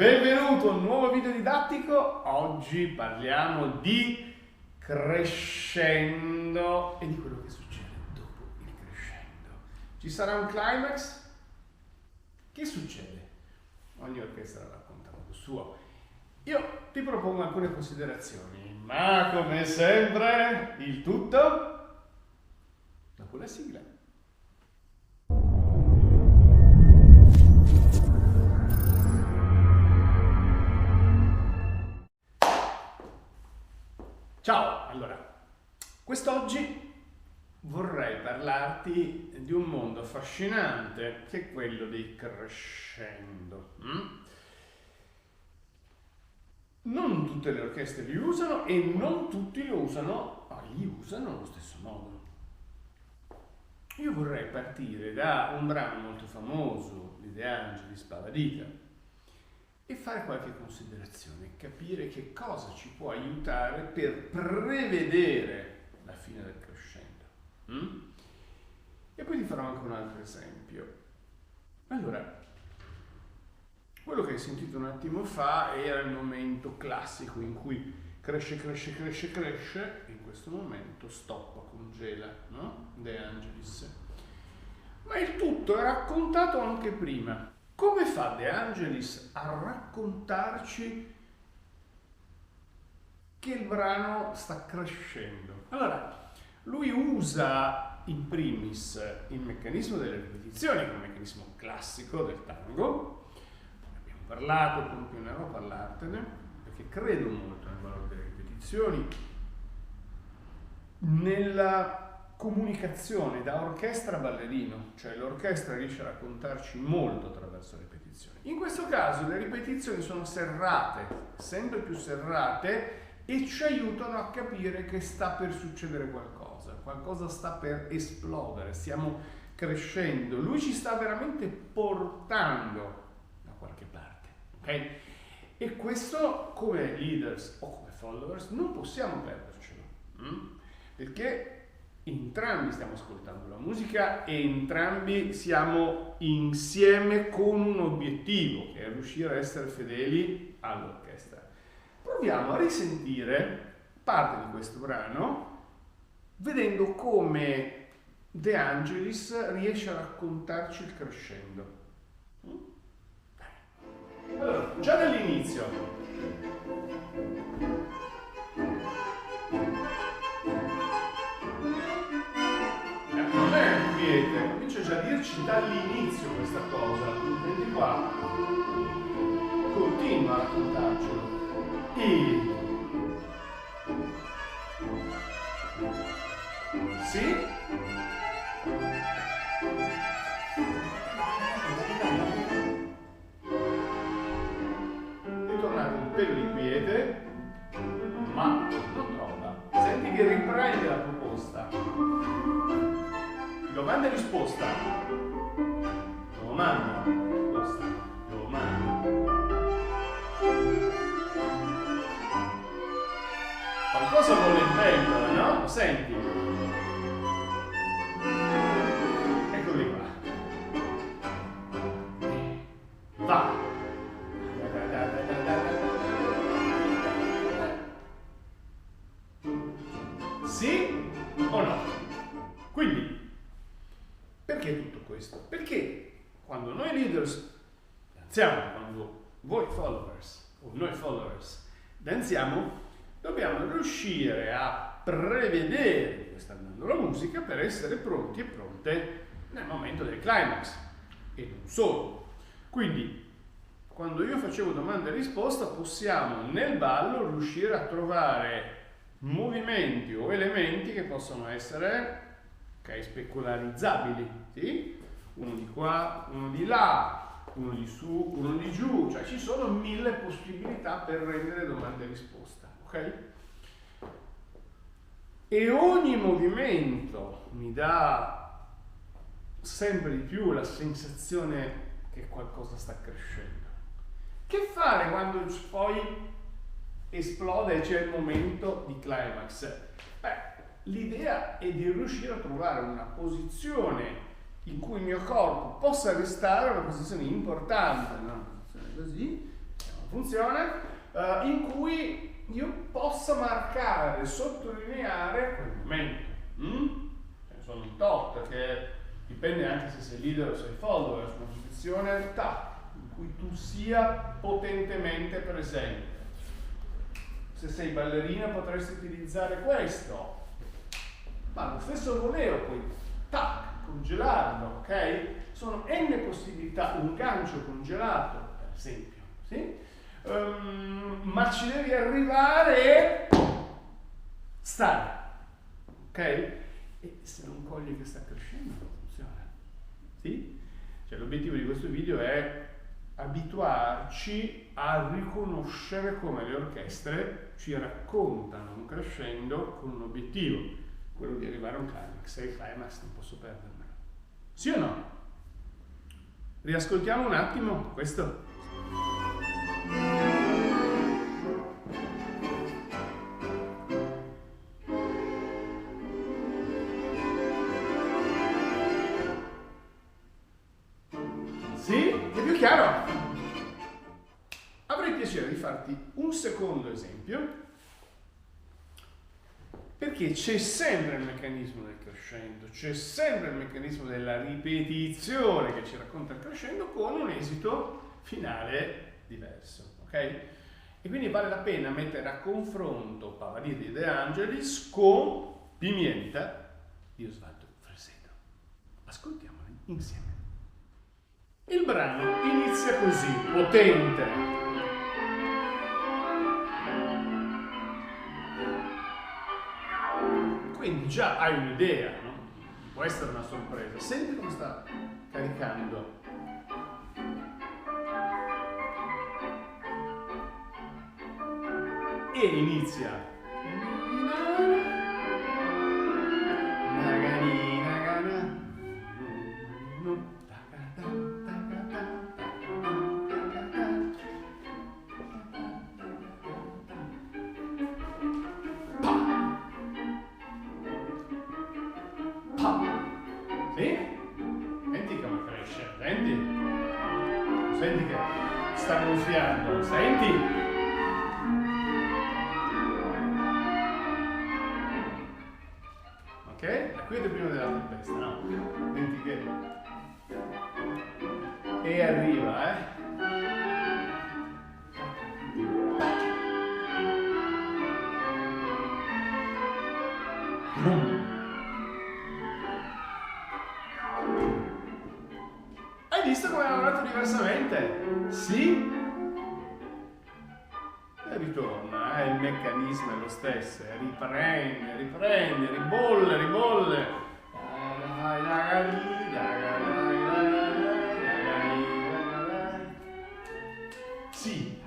Benvenuto a un nuovo video didattico. Oggi parliamo di crescendo e di quello che succede dopo il crescendo. Ci sarà un climax? Che succede? Ogni orchestra racconta modo suo. Io ti propongo alcune considerazioni, ma come sempre il tutto dopo la sigla. Ciao, allora, quest'oggi vorrei parlarti di un mondo affascinante che è quello dei crescendo. Non tutte le orchestre li usano e non tutti li usano allo stesso modo. Io vorrei partire da un brano molto famoso di De Angelis, Paradiso, e fare qualche considerazione, capire che cosa ci può aiutare per prevedere la fine del crescendo. E poi ti farò anche un altro esempio. Allora, quello che hai sentito un attimo fa era il momento classico in cui cresce, e in questo momento stoppa, congela, no? De Angelis. Ma il tutto è raccontato anche prima. Come fa De Angelis a raccontarci che il brano sta crescendo? Allora, lui usa in primis il meccanismo delle ripetizioni, che è un meccanismo classico del tango. Abbiamo parlato, continuerò a parlartene, perché credo molto nel valore delle ripetizioni, nella comunicazione da orchestra a ballerino, cioè l'orchestra riesce a raccontarci molto attraverso le ripetizioni. In questo caso le ripetizioni sono serrate, sempre più serrate, e ci aiutano a capire che sta per succedere qualcosa sta per esplodere, stiamo crescendo, lui ci sta veramente portando da qualche parte, ok? E questo, come leaders o come followers, non possiamo perdercelo, perché entrambi stiamo ascoltando la musica e entrambi siamo insieme con un obiettivo, che è riuscire a essere fedeli all'orchestra. Proviamo a risentire parte di questo brano vedendo come De Angelis riesce a raccontarci il crescendo. Allora, già dall'inizio comincia già a dirci dall'inizio questa cosa, vedi qua, continua a raccontarcelo. Sì? Ritornate un pelo di quiete, ma non trova. Senti che riprende la proposta. Domanda e risposta. Domanda, risposta, domanda. Qualcosa vuole in pentola, no? Lo senti? Eccoli qua. Va. Sì o no? Quindi, perché tutto questo? Perché quando noi leaders danziamo, quando voi followers o noi followers danziamo, dobbiamo riuscire a prevedere dove sta andando la musica per essere pronti e pronte nel momento del climax, e non solo. Quindi, quando io facevo domanda e risposta, possiamo nel ballo riuscire a trovare movimenti o elementi che possono essere specularizzabili, sì? Uno di qua, uno di là, uno di su, uno di giù, cioè ci sono 1000 possibilità per rendere domanda e risposta, ok? E ogni movimento mi dà sempre di più la sensazione che qualcosa sta crescendo. Che fare quando poi esplode e c'è il momento di climax? L'idea è di riuscire a trovare una posizione in cui il mio corpo possa restare una posizione importante, no? Una posizione così, funzione, in cui io possa marcare, sottolineare quel momento. Ce ne sono un tot, che dipende anche se sei leader o sei follower, su una posizione in cui tu sia potentemente presente. Se sei ballerina potresti utilizzare questo, ma lo stesso voleo puoi congelarlo, ok? Sono n possibilità, un gancio congelato, per esempio, sì? Ma ci devi arrivare e stare, ok? E se non cogli che sta crescendo non funziona, sì? Cioè, l'obiettivo di questo video è abituarci a riconoscere come le orchestre ci raccontano un crescendo con un obiettivo, quello di arrivare a un climax, e il climax non posso perdermelo. Sì o no? Riascoltiamo un attimo questo. Sì? È più chiaro? Avrei piacere di farti un secondo esempio, perché c'è sempre il meccanismo del crescendo, c'è sempre il meccanismo della ripetizione che ci racconta il crescendo con un esito finale diverso, ok? E quindi vale la pena mettere a confronto Paladino di De Angelis con Pimienta di Osvaldo Fresedo. Ascoltiamoli insieme. Il brano inizia così, potente. Quindi già hai un'idea, no? Può essere una sorpresa. Senti come sta caricando. E inizia. Sì? Senti come cresce, senti? Senti che sta gonfiando, senti? Ok? Da qui è prima della tempesta, no? Senti che... E arriva, Hai visto come ha lavorato diversamente? Sì? E ritorna, il meccanismo è lo stesso, riprende, ribolle. Sì.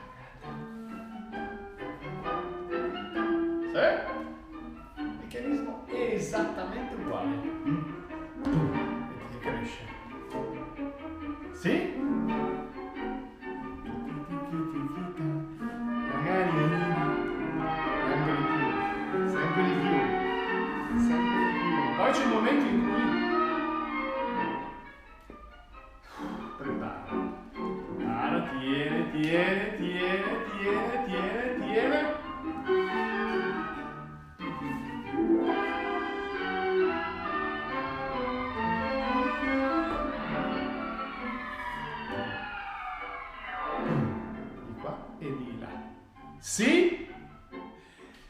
Il meccanismo è esattamente uguale. Vedi che cresce. Sì? Magari sempre di più. Poi c'è un momento in cui prepara, tiene. Sì?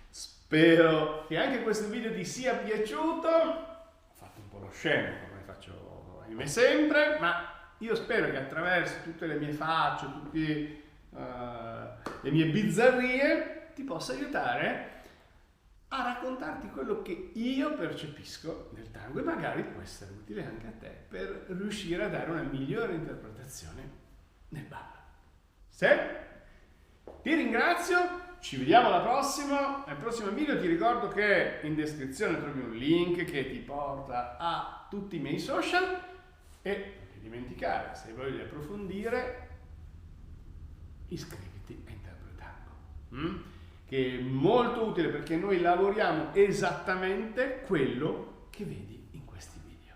Spero che anche questo video ti sia piaciuto. Ho fatto un po' lo scemo, come faccio ahimè sempre, ma io spero che attraverso tutte le mie facce, tutte le mie bizzarrie, ti possa aiutare a raccontarti quello che io percepisco nel tango e magari può essere utile anche a te per riuscire a dare una migliore interpretazione nel ballo. Se? Ti ringrazio, ci vediamo alla prossima. Nel prossimo video ti ricordo che in descrizione trovi un link che ti porta a tutti i miei social e non ti dimenticare, se vuoi approfondire, iscriviti a Interpretango, che è molto utile perché noi lavoriamo esattamente quello che vedi in questi video.